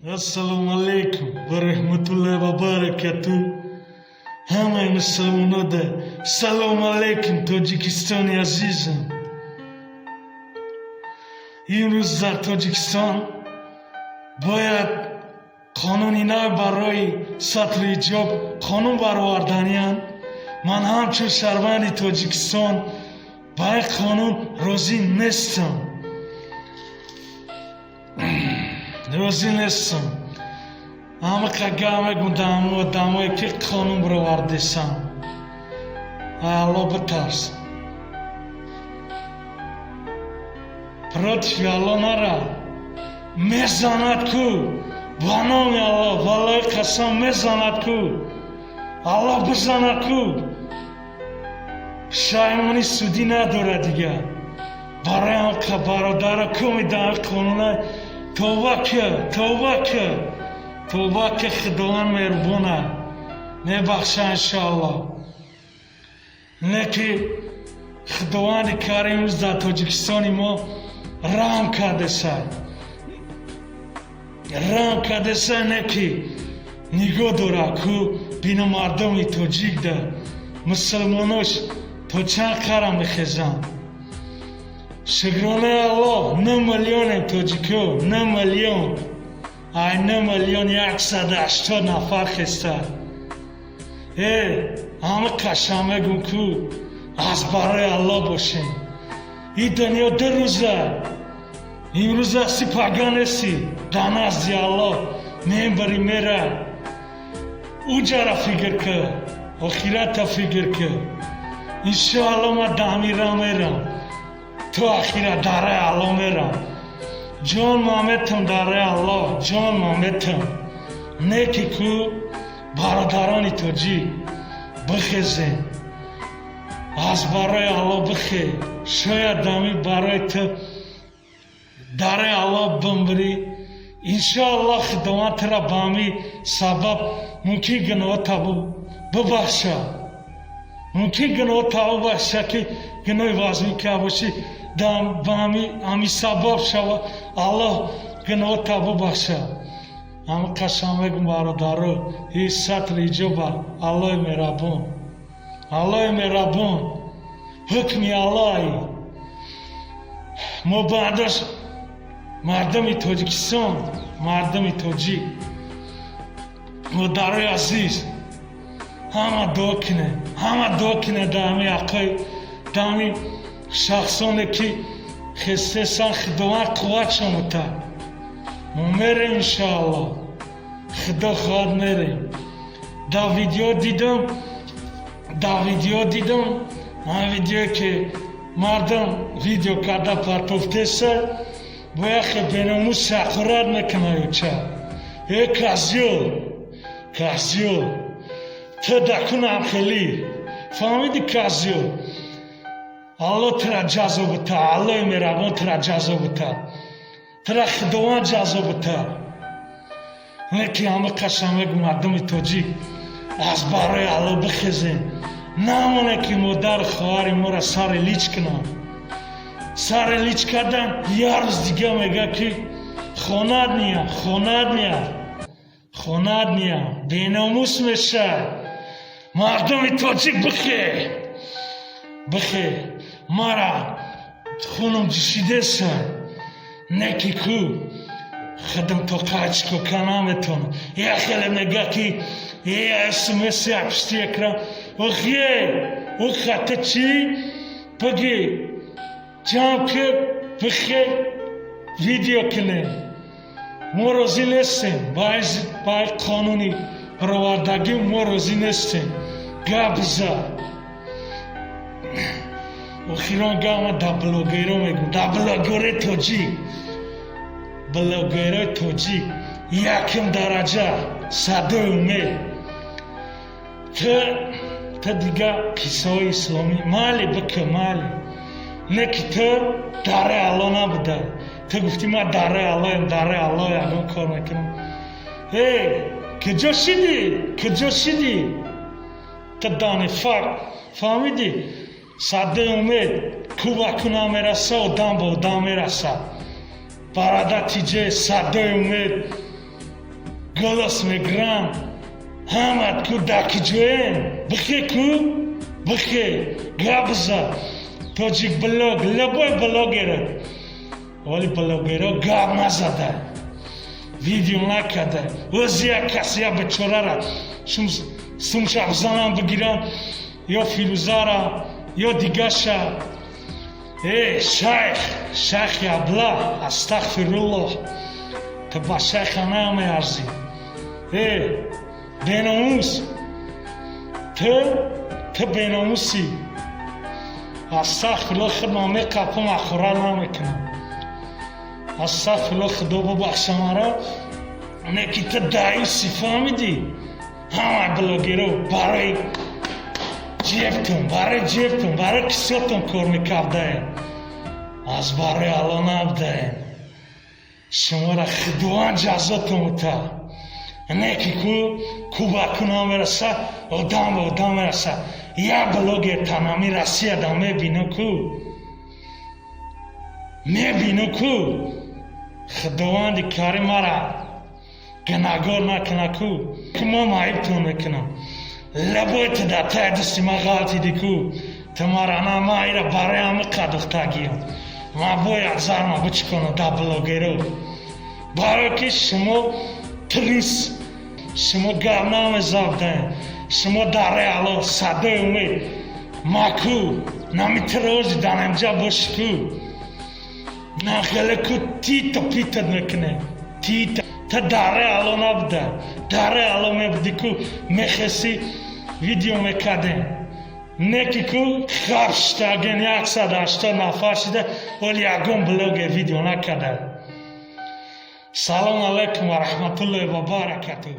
Assalomu alaykum va rahmatullohi va barakatuh. Hamma musulmonlarga assalomu alaykum Tojikistoni azizim. Imroz dar Tojikiston باید قانونی نو برای سطر ایجاب قانون برآوردنیان. من همچون شهروند تاجیکستان با این قانون راضی نیستم. اما که گمه دمایی که قانون برآوردیسم الله بترس против الله نره میزند کو با نام الله والله قسم میزند کو الله بزند کو شایمانی سودی نداره دیگه. برای هم که برادر که میدن قانون توبه که خداوند مهربونه میبخشه انشاءالله. نه که خداوند کریم در تاجیکستان ما رحم کرده سر نه که نگاه داره که بین مردم تاجیک ده مسلماناش تا چند قرم میخیزن. شکرانه الله 9 میلیون تاجیکو 9 میلیون 180 نفر خسته. همه کشمه گون که از برای الله باشین. این دنیا 2 روزه. امروز هستی پگاه نیستی در نزد الله میبری میره. اوجا را فکر که آخرت را فکر که انشاءالله ما دمی را میرم تو آخرت داره الله میرم. جان مامیتم داره الله جان مامیتم نیکی که برادرانی توجی بخیزین از برای الله بخی. شاید دمی برای تو داره الله بمبری انشاءالله خدمت را بامی سبب ممکن گناه تا ببخشه. ممکن گناه تا ببخشه که گناه وازمی که باشی بامی امی سبب شود الله گناه تا ببخشه. اما قسم بگم برادرو این سطر ایجابه الله مهربان حکمی اللهی. ما بعدش مردم تاجیکستان مردم تاجیک مادرای عزیز همه دعا کنه دامی آقای دامی شخصانی که خسته سن خداوند قوت شموده ما میریم انشاءالله خدا خواهد میریم. در ویدیو دیدم من ویدیو که مردم ویدیو کرده پرتوفته سر باید که بینامو سخورت میکنه چه کازیو تو دکنم خیلی فهمیدی کازیو الله ترا جزا بته الله مهربان ترا جزا بته ترا خداوند جزا بته. نه که همه قسم بگم مردم تاجیک از برای الله بخیزین نمونه که مادر خواهر ما را سر لیچ کنن. سر لیچ کردن یه روز دیگه میگه که خواند نیا بیناموس میشه. مردم تاجیک بخی مرا خونم جشیده سر نکی کو خدم تو قاچ کو کنامتون یه خیلی میگه که یه اسمس اپشتی اکرام او خطه چی بگی جام که بخی ویدیو کنه ما راضی نیستیم با قانونی برآوردگی ما راضی نیستیم. گابزا اخیران گام در بلاگیرو میگم در بلاگیرای توجیک یکم درجه صدای امید تو دیگه قصه های اسلامی مالی نه که تو داره الله نبوده. تو گفتی ما داره الله یکم کار میکنم. کجا شدی تو دانی فهمیدی صدای امید کوبا کنا میرسه و دام با دام میرسه. برادر تیجه صدای امید голос мегирам ҳамат ку даки ҷоем бихе ку бихе габза тоҷик блог лабой блогера вали блогера гап назада видео накарда o'zi як каси я бечорара сумша бизанам бигирам ё фирӯзара ё дигаша шайхи абла астағфируллоҳ то ба шайха намеарзӣ беномус تو беномусӣ астағфируллоҳ худам мекапам ахӯра намекунам астағфируллоҳ худо бубахша маро не ки ту даюси фаҳмидӣ ҳама блогеро барои ҷебтон барои кисётон кор мекардаем аз барои алло набудаем шуморо худованд ҷазотон мута не ки кӯбаку намераса одам ба одам мераса як блогер танами россияда мебину ку худованди карим мара гуногор накуна ку ман айбтон мекунам лабойто дар таи дусти ман ғалтиди ку ту мара на ман ира барои ҳама қадухтагиям ман бояд зарма бичиконам дар блогеро барое ки шумо трус шумо гап намезавдаем шумо дар реало садои умед маку намитрози дар инҷа боши ку нахеле ку тито питат мекунем тита та дар реало набуда дар реало мебуди ку мехеси видео мекардем не ки ку хабштаген 180 нафар шида оли ягон блогер видео накарда салому алайкум ва раҳматуллоҳи ва баракатуҳ